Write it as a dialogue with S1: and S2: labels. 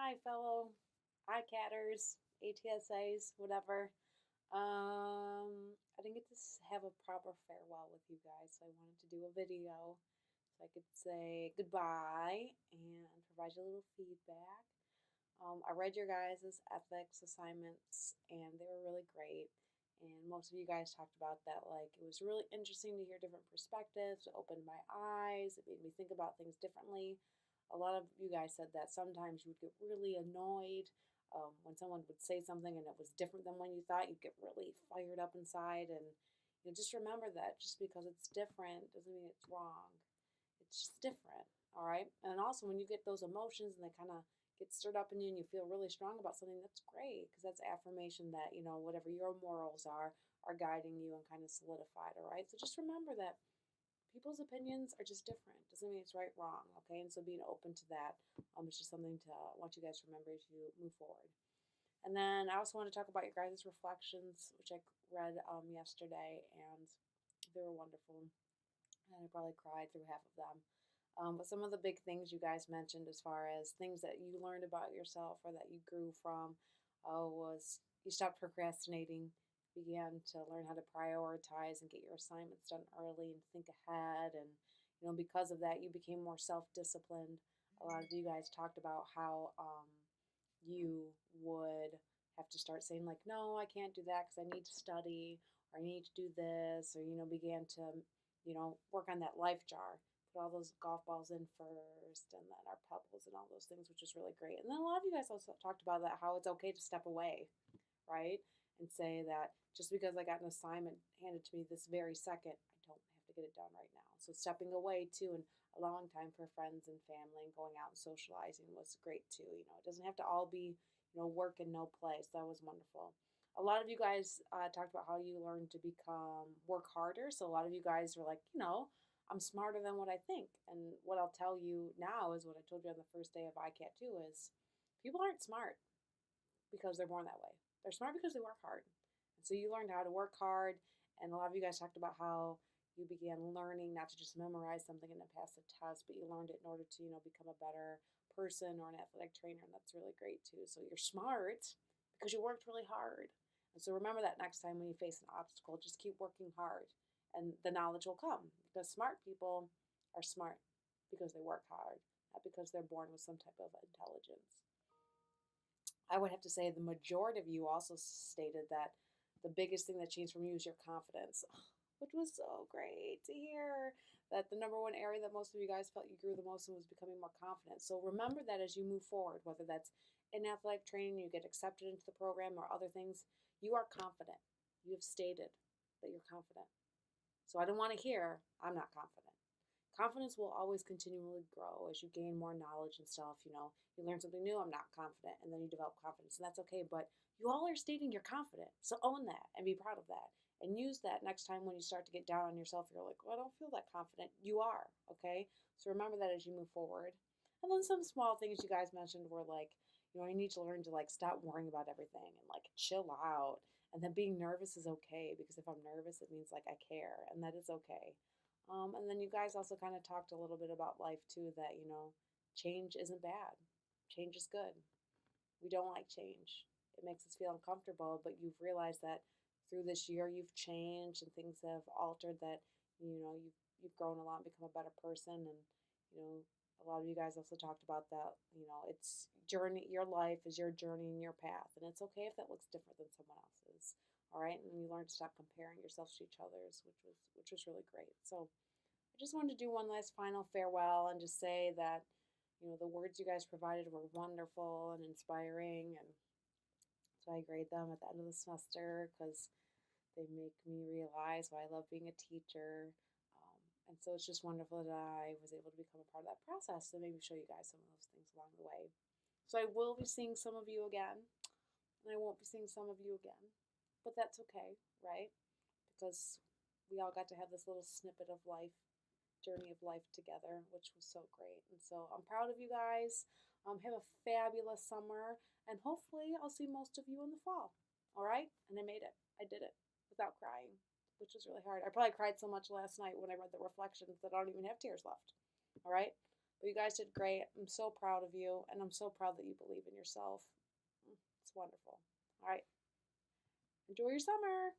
S1: Hi, fellow ICATers, ATSAs, whatever. I didn't get to have a proper farewell with you guys, so I wanted to do a video so I could say goodbye and provide you a little feedback. I read your guys' ethics assignments, and they were really great. And most of you guys talked about that, like, it was really interesting to hear different perspectives. It opened my eyes, it made me think about things differently. A lot of you guys said that sometimes you would get really annoyed when someone would say something and it was different than when you thought. You'd get really fired up inside, and just remember that just because it's different doesn't mean it's wrong. It's just different, all right? And also, when you get those emotions and they kind of get stirred up in you and you feel really strong about something, that's great because that's affirmation that, whatever your morals are guiding you and kind of solidified, all right? So just remember that people's opinions are just different. Doesn't mean it's right, wrong, okay? And so being open to that is just something to want you guys to remember as you move forward. And then I also want to talk about your guys' reflections, which I read yesterday, and they were wonderful. And I probably cried through half of them. But some of the big things you guys mentioned, as far as things that you learned about yourself or that you grew from, was you stopped procrastinating, began to learn how to prioritize and get your assignments done early and think ahead. And, because of that, you became more self disciplined. A lot of you guys talked about how you would have to start saying, like, no, I can't do that because I need to study or I need to do this, or, began to, work on that life jar, put all those golf balls in first and then our pebbles and all those things, which is really great. And then a lot of you guys also talked about that, how it's okay to step away, right? And say that just because I got an assignment handed to me this very second, I don't have to get it done right now. So stepping away too and allowing time for friends and family and going out and socializing was great too. It doesn't have to all be, work and no play. So that was wonderful. A lot of you guys talked about how you learned to work harder. So a lot of you guys were like, I'm smarter than what I think. And what I'll tell you now is what I told you on the first day of ICAT 2 is people aren't smart because they're born that way. They're smart because they work hard. And so you learned how to work hard. And a lot of you guys talked about how you began learning not to just memorize something and then pass a test, but you learned it in order to, become a better person or an athletic trainer. And that's really great too. So you're smart because you worked really hard. And so remember that next time when you face an obstacle, just keep working hard and the knowledge will come, because smart people are smart because they work hard, not because they're born with some type of intelligence. I would have to say the majority of you also stated that the biggest thing that changed from you is your confidence, which was so great to hear. That the number one area that most of you guys felt you grew the most in was becoming more confident. So remember that as you move forward, whether that's in athletic training, you get accepted into the program, or other things, you are confident. You have stated that you're confident. So I don't want to hear, I'm not confident. Confidence will always continually grow as you gain more knowledge and stuff. You learn something new, I'm not confident, and then you develop confidence, and that's okay. But you all are stating you're confident, so own that and be proud of that. And use that next time when you start to get down on yourself. You're like, well, I don't feel that confident. You are, okay? So remember that as you move forward. And then some small things you guys mentioned were like, I need to learn to like stop worrying about everything and like chill out. And then being nervous is okay, because if I'm nervous, it means like I care, and that is okay. And then you guys also kind of talked a little bit about life too, that, change isn't bad. Change is good. We don't like change. It makes us feel uncomfortable, but you've realized that through this year you've changed and things have altered, that, you've grown a lot and become a better person. And, a lot of you guys also talked about that, it's journey, your life is your journey and your path. And it's okay if that looks different than someone else's. All right. And you learn to stop comparing yourselves to each other's, which was really great. So I just wanted to do one last final farewell and just say that, the words you guys provided were wonderful and inspiring. And so I grade them at the end of the semester because they make me realize why I love being a teacher. And so it's just wonderful that I was able to become a part of that process and maybe show you guys some of those things along the way. So I will be seeing some of you again, and I won't be seeing some of you again. But that's okay, right? Because we all got to have this little snippet of life, journey of life together, which was so great. And so I'm proud of you guys. Have a fabulous summer, and hopefully I'll see most of you in the fall. All right? And I made it. I did it without crying, which was really hard. I probably cried so much last night when I read the reflections that I don't even have tears left. All right? But you guys did great. I'm so proud of you, and I'm so proud that you believe in yourself. It's wonderful. All right. Enjoy your summer.